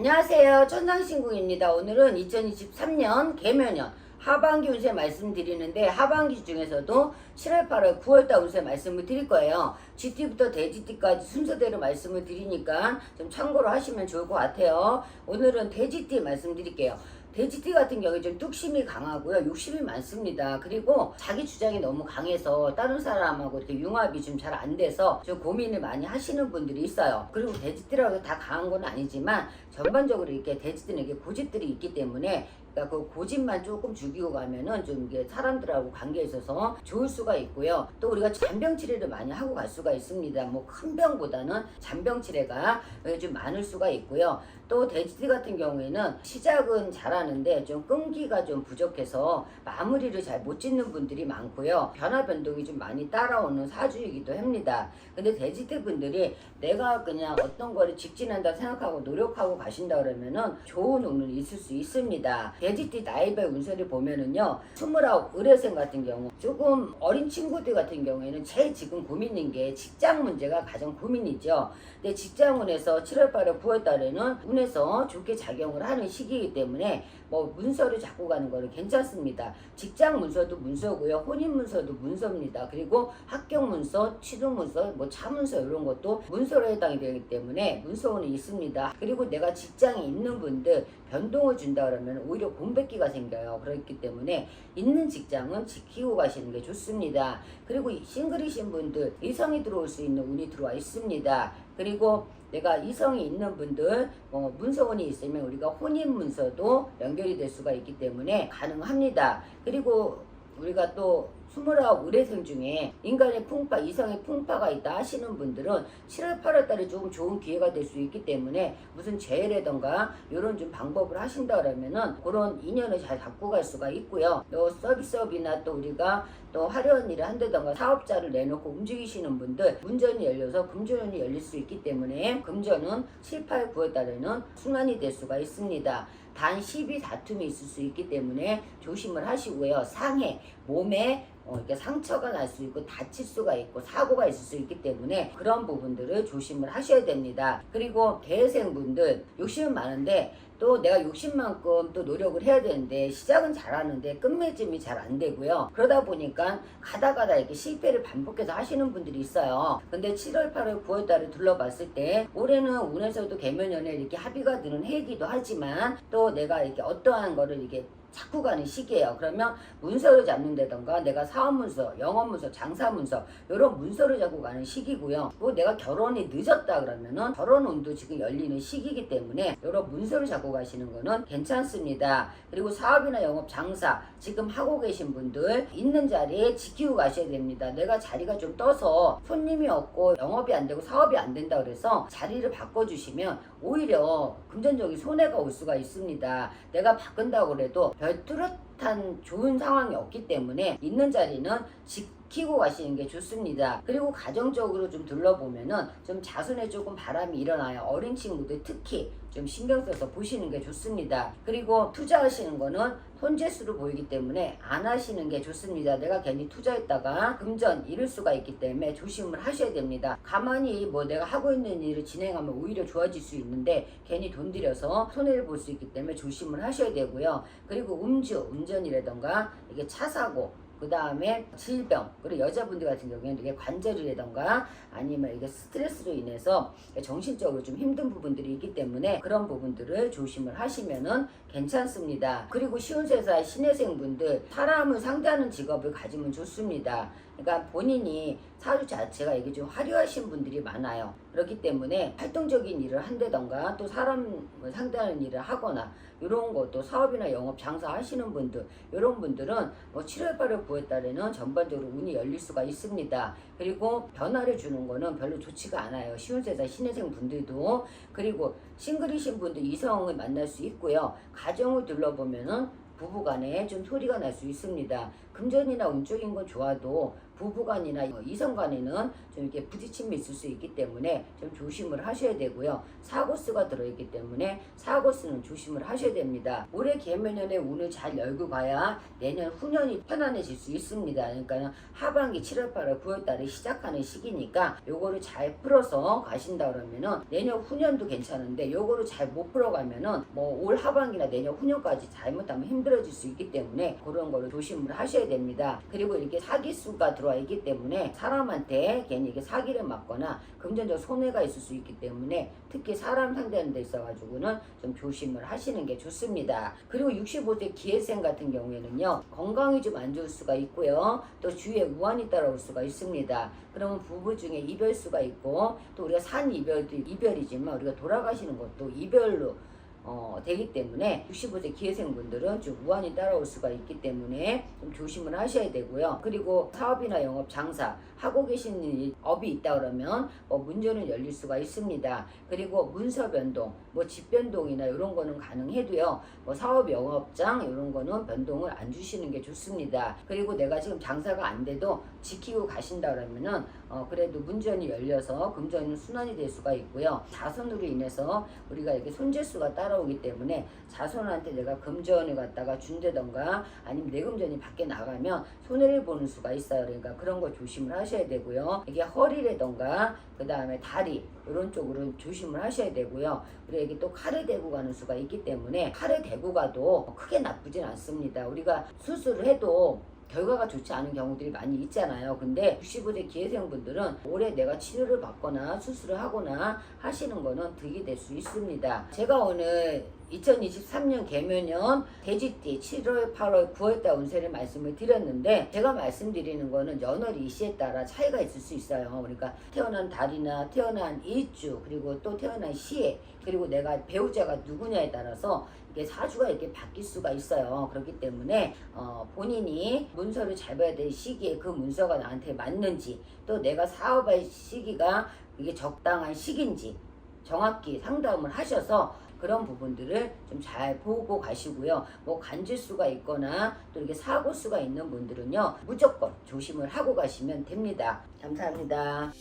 안녕하세요. 천상신궁입니다. 오늘은 2023년 개묘년 하반기 운세 말씀드리는데 하반기 중에서도 7월, 8월, 9월달 운세 말씀을 드릴 거예요. GT부터 대GT까지 순서대로 말씀을 드리니까 좀 참고로 하시면 좋을 것 같아요. 오늘은 대GT 말씀드릴게요. 대GT 같은 경우에 좀 뚝심이 강하고요. 욕심이 많습니다. 그리고 자기 주장이 너무 강해서 다른 사람하고 이렇게 융합이 좀 잘 안 돼서 좀 고민을 많이 하시는 분들이 있어요. 그리고 대GT라고 다 강한 건 아니지만 전반적으로 이렇게 대GT는 이렇게 고집들이 있기 때문에 그러니까 그 고집만 조금 죽이고 가면은 좀 이게 사람들하고 관계에 있어서 좋을 수가 있고요. 또 우리가 잔병 치레를 많이 하고 갈 수가 있습니다. 뭐 큰 병보다는 잔병 치레가 좀 많을 수가 있고요. 또 대GT 같은 경우에는 시작은 잘하는데 좀 끈기가 좀 부족해서 마무리를 잘 못 짓는 분들이 많고요. 변화 변동이 좀 많이 따라오는 사주이기도 합니다. 근데 대GT 분들이 내가 그냥 어떤 거를 직진한다 생각하고 노력하고 가신다 그러면은 좋은 운은 있을 수 있습니다. 대GT 나이별 운세를 보면은요, 29 의뢰생 같은 경우 조금 어린 친구들 같은 경우에는 제일 지금 고민인 게 직장 문제가 가장 고민이죠. 근데 직장운에서 7월, 8월, 9월 달에는 운에서 좋게 작용을 하는 시기이기 때문에 뭐 문서를 잡고 가는 거는 괜찮습니다. 직장 문서도 문서고요. 혼인 문서도 문서입니다. 그리고 합격 문서, 취득 문서, 뭐 차 문서 이런 것도 문서로 해당이 되기 때문에 문서운이 있습니다. 그리고 내가 직장에 있는 분들 변동을 준다 그러면 오히려 공백기가 생겨요. 그렇기 때문에 있는 직장은 지키고 가시는 게 좋습니다. 그리고 싱글이신 분들 이성이 들어올 수 있는 운이 들어와 있습니다. 그리고 내가 이성이 있는 분들 문서운이 있으면 우리가 혼인 문서도 연결이 될 수가 있기 때문에 가능합니다. 그리고 우리가 또 29 의뢰생 중에 인간의 풍파, 이성의 풍파가 있다 하시는 분들은 7월, 8월 달에 조금 좋은 기회가 될 수 있기 때문에 무슨 재회라던가 이런 좀 방법을 하신다 그러면은 그런 인연을 잘 잡고 갈 수가 있고요. 또 서비스업이나 또 우리가 또 화려한 일을 한다던가 사업자를 내놓고 움직이시는 분들 문전이 열려서 금전운이 열릴 수 있기 때문에 금전은 7, 8, 9월 달에는 순환이 될 수가 있습니다. 단 시비 다툼이 있을 수 있기 때문에 조심을 하시고요. 상해, 몸에 이렇게 상처가 날 수 있고 다칠 수가 있고 사고가 있을 수 있기 때문에 그런 부분들을 조심을 하셔야 됩니다. 그리고 개생분들 욕심은 많은데 또 내가 욕심만큼 또 노력을 해야 되는데 시작은 잘하는데 끝맺음이 잘 안 되고요. 그러다 보니까 가다가다 이렇게 실패를 반복해서 하시는 분들이 있어요. 근데 7월, 8월, 9월 달을 둘러봤을 때 올해는 운에서도 개묘년에 이렇게 합의가 드는 해이기도 하지만 또 내가 이렇게 어떠한 거를 이렇게 자꾸 가는 시기예요. 그러면 문서를 잡는다던가 내가 사업문서, 영업문서, 장사문서 이런 문서를 잡고 가는 시기고요. 또 내가 결혼이 늦었다 그러면은 결혼운도 지금 열리는 시기이기 때문에 이런 문서를 잡고 가시는 거는 괜찮습니다. 그리고 사업이나 영업, 장사 지금 하고 계신 분들 있는 자리에 지키고 가셔야 됩니다. 내가 자리가 좀 떠서 손님이 없고 영업이 안 되고 사업이 안 된다 그래서 자리를 바꿔주시면 오히려 금전적인 손해가 올 수가 있습니다. 내가 바꾼다고 그래도 별 뚜렷한 좋은 상황이 없기 때문에 있는 자리는 지키고 가시는 게 좋습니다. 그리고 가정적으로 좀 둘러보면은 좀 자손에 조금 바람이 일어나요. 어린 친구들 특히 좀 신경 써서 보시는 게 좋습니다. 그리고 투자하시는 거는 손재수로 보이기 때문에 안 하시는 게 좋습니다. 내가 괜히 투자했다가 금전 잃을 수가 있기 때문에 조심을 하셔야 됩니다. 가만히 뭐 내가 하고 있는 일을 진행하면 오히려 좋아질 수 있는데 괜히 돈 들여서 손해를 볼 수 있기 때문에 조심을 하셔야 되고요. 그리고 운전이라던가 이게 차 사고 그 다음에 질병, 그리고 여자분들 같은 경우에는 이게 관절이라던가 아니면 이게 스트레스로 인해서 정신적으로 좀 힘든 부분들이 있기 때문에 그런 부분들을 조심을 하시면은 괜찮습니다. 그리고 시운세사 신혜생분들 사람을 상대하는 직업을 가지면 좋습니다. 그러니까 본인이 사주 자체가 이게 좀 화려하신 분들이 많아요. 그렇기 때문에 활동적인 일을 한다던가 또 사람을 상대하는 일을 하거나 이런 것도 사업이나 영업 장사 하시는 분들 이런 분들은 뭐 7월 8월 9월 달에는 전반적으로 운이 열릴 수가 있습니다. 그리고 변화를 주는 거는 별로 좋지가 않아요. 시운세사 신혜생 분들도. 그리고 싱글이신 분들 이성을 만날 수 있고요. 가정을 둘러보면은 부부간에 좀 소리가 날 수 있습니다. 금전이나 운 쪽인 건 좋아도 부부간이나 이성간에는 좀 이렇게 부딪힘이 있을 수 있기 때문에 좀 조심을 하셔야 되고요. 사고수가 들어있기 때문에 사고수는 조심을 하셔야 됩니다. 올해 개묘년에 운을 잘 열고 가야 내년 후년이 편안해질 수 있습니다. 그러니까 하반기 7월, 8월, 9월 달에 시작하는 시기니까 요거를 잘 풀어서 가신다 그러면은 내년 후년도 괜찮은데 요거를 잘 못 풀어가면은 뭐 올 하반기나 내년 후년까지 잘못하면 힘들어질 수 있기 때문에 그런 거를 조심을 하셔야 됩니다. 그리고 이렇게 사기수가 들어와 있기 때문에 사람한테 괜히 이렇게 사기를 맞거나 금전적 손해가 있을 수 있기 때문에 특히 사람 상대하는 데 있어 가지고는 좀 조심을 하시는 게 좋습니다. 그리고 65세 기회생 같은 경우에는요, 건강이 좀 안 좋을 수가 있고요, 또 주위에 우환이 따라올 수가 있습니다. 그러면 부부 중에 이별수가 있고, 또 우리가 산 이별도 이별이지만 우리가 돌아가시는 것도 이별로 되기 때문에 65세 기회생분들은 좀 우환이 따라올 수가 있기 때문에 좀 조심을 하셔야 되고요. 그리고 사업이나 영업, 장사 하고 계신 업이 있다 그러면 문전은 열릴 수가 있습니다. 그리고 문서 변동, 집 변동이나 이런 거는 가능해도요, 사업, 영업장 이런 거는 변동을 안 주시는 게 좋습니다. 그리고 내가 지금 장사가 안 돼도 지키고 가신다 그러면은 그래도 문전이 열려서 금전은 순환이 될 수가 있고요. 자손으로 인해서 우리가 이렇게 손재수가 따라오기 때문에 자손한테 내가 금전을 갖다가 준다던가 아니면 내 금전이 밖에 나가면 손해를 보는 수가 있어요. 그러니까 그런 거 조심을 하셔야 되고요. 이게 허리라던가 그 다음에 다리 이런 쪽으로 조심을 하셔야 되고요. 그리고 이게 또 칼에 대고 가는 수가 있기 때문에 칼에 대고 가도 크게 나쁘진 않습니다. 우리가 수술을 해도 결과가 좋지 않은 경우들이 많이 있잖아요. 근데 65세 기회생분들은 올해 내가 치료를 받거나 수술을 하거나 하시는 거는 득이 될 수 있습니다. 제가 오늘 2023년 개묘년 돼지띠 7월, 8월, 9월달 운세를 말씀을 드렸는데, 제가 말씀드리는 거는 연월 일시에 따라 차이가 있을 수 있어요. 그러니까 태어난 달이나 태어난 일주, 그리고 또 태어난 시에, 그리고 내가 배우자가 누구냐에 따라서 이게 사주가 이렇게 바뀔 수가 있어요. 그렇기 때문에 본인이 문서를 잘 봐야 될 시기에 그 문서가 나한테 맞는지, 또 내가 사업할 시기가 이게 적당한 시기인지 정확히 상담을 하셔서 그런 부분들을 좀 잘 보고 가시고요. 간질수가 있거나 또 이렇게 사고수가 있는 분들은요, 무조건 조심을 하고 가시면 됩니다. 감사합니다.